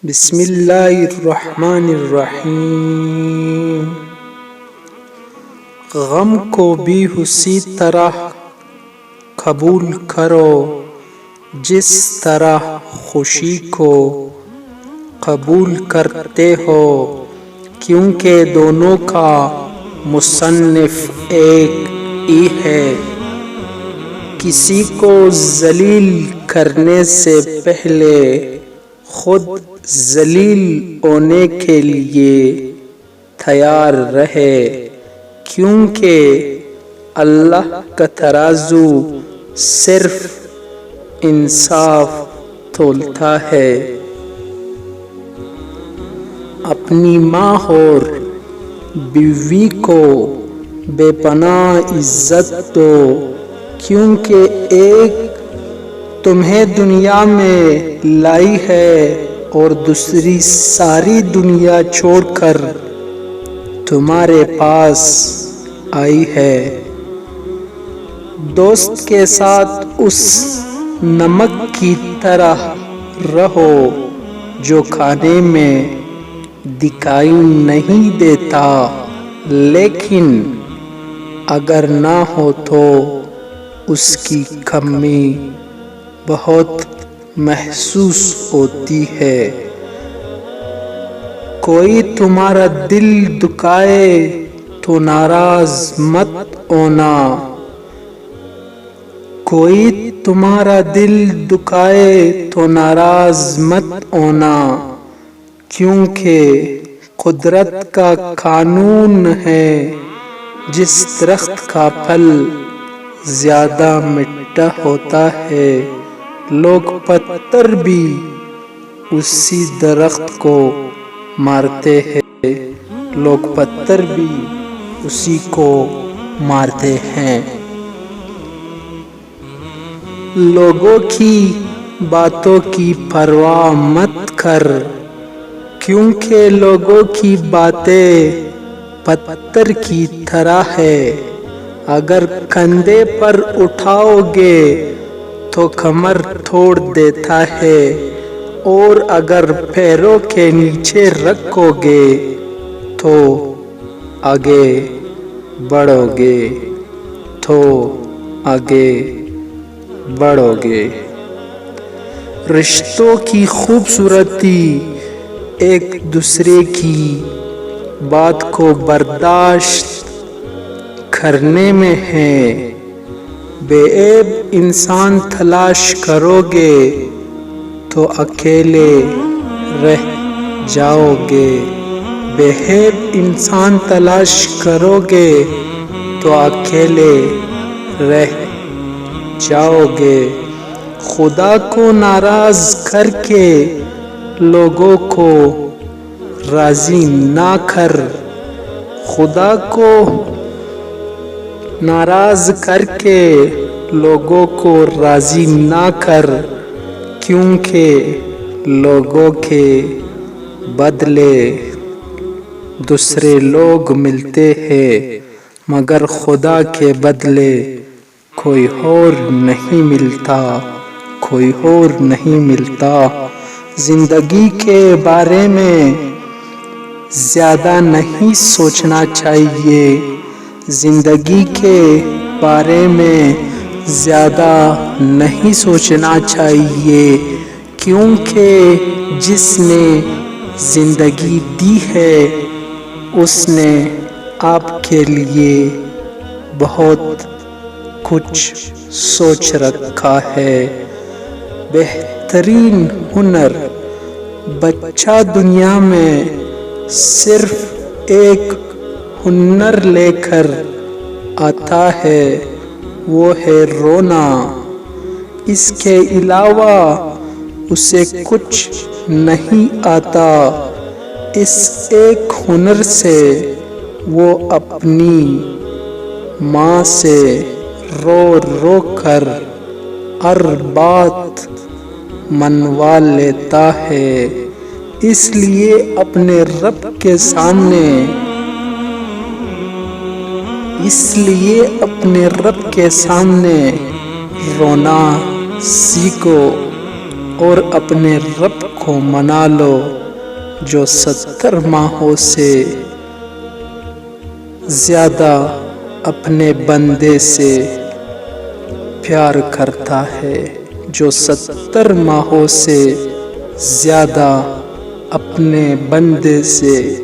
بسم اللہ الرحمن الرحیم۔ غم کو بھی اسی طرح قبول کرو جس طرح خوشی کو قبول کرتے ہو، کیونکہ دونوں کا مصنف ایک ہی ہے۔ کسی کو ذلیل کرنے سے پہلے خود ذلیل ہونے کے لیے تیار رہے، کیونکہ اللہ کا ترازو صرف انصاف تولتا ہے۔ اپنی ماں اور بیوی کو بے پناہ عزت دو، کیونکہ ایک تمہیں دنیا میں لائی ہے اور دوسری ساری دنیا چھوڑ کر تمہارے پاس آئی ہے۔ دوست کے ساتھ اس نمک کی طرح رہو جو کھانے میں دکھائی نہیں دیتا، لیکن اگر نہ ہو تو اس کی کمی بہت محسوس ہوتی ہے۔ کوئی تمہارا دل دکھائے تو ناراض مت ہونا، کوئی تمہارا دل دکھائے تو ناراض مت ہونا، کیونکہ قدرت کا قانون ہے، جس درخت کا پھل زیادہ میٹھا ہوتا ہے، لوگ پتھر بھی اسی درخت کو مارتے ہیں، لوگ پتھر بھی اسی کو مارتے ہیں۔ لوگوں کی باتوں کی پرواہ مت کر، کیونکہ لوگوں کی باتیں پتھر کی طرح ہے، اگر کندھے پر اٹھاؤ گے تو کمر توڑ دیتا ہے، اور اگر پیروں کے نیچے رکھو گے تو آگے بڑھو گے رشتوں کی خوبصورتی ایک دوسرے کی بات کو برداشت کرنے میں ہے۔ بے عیب انسان تلاش کرو گے تو اکیلے رہ جاؤ گے، بے عیب انسان تلاش کرو گے تو اکیلے رہ جاؤ گے۔ خدا کو ناراض کر کے لوگوں کو راضی نہ کر، خدا کو ناراض کر کے لوگوں کو راضی نہ کر، کیونکہ لوگوں کے بدلے دوسرے لوگ ملتے ہیں، مگر خدا کے بدلے کوئی اور نہیں ملتا۔ زندگی کے بارے میں زیادہ نہیں سوچنا چاہیے، زندگی کے بارے میں زیادہ نہیں سوچنا چاہیے، کیونکہ جس نے زندگی دی ہے اس نے آپ کے لیے بہت کچھ سوچ رکھا ہے۔ بہترین ہنر بچہ دنیا میں صرف ایک ہنر لے کر آتا ہے، وہ ہے رونا، اس کے علاوہ اسے کچھ نہیں آتا۔ اس ایک ہنر سے وہ اپنی ماں سے رو رو کر ہر بات منوا لیتا ہے، اس لیے اپنے رب کے سامنے رونا سیکھو، اور اپنے رب کو منا لو جو 70 ماہوں سے زیادہ اپنے بندے سے پیار کرتا ہے، جو 70 ماہوں سے زیادہ اپنے بندے سے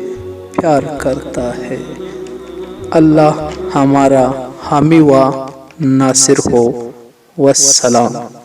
پیار کرتا ہے۔ اللہ ہمارا حامی و ناصر ہو۔ والسلام۔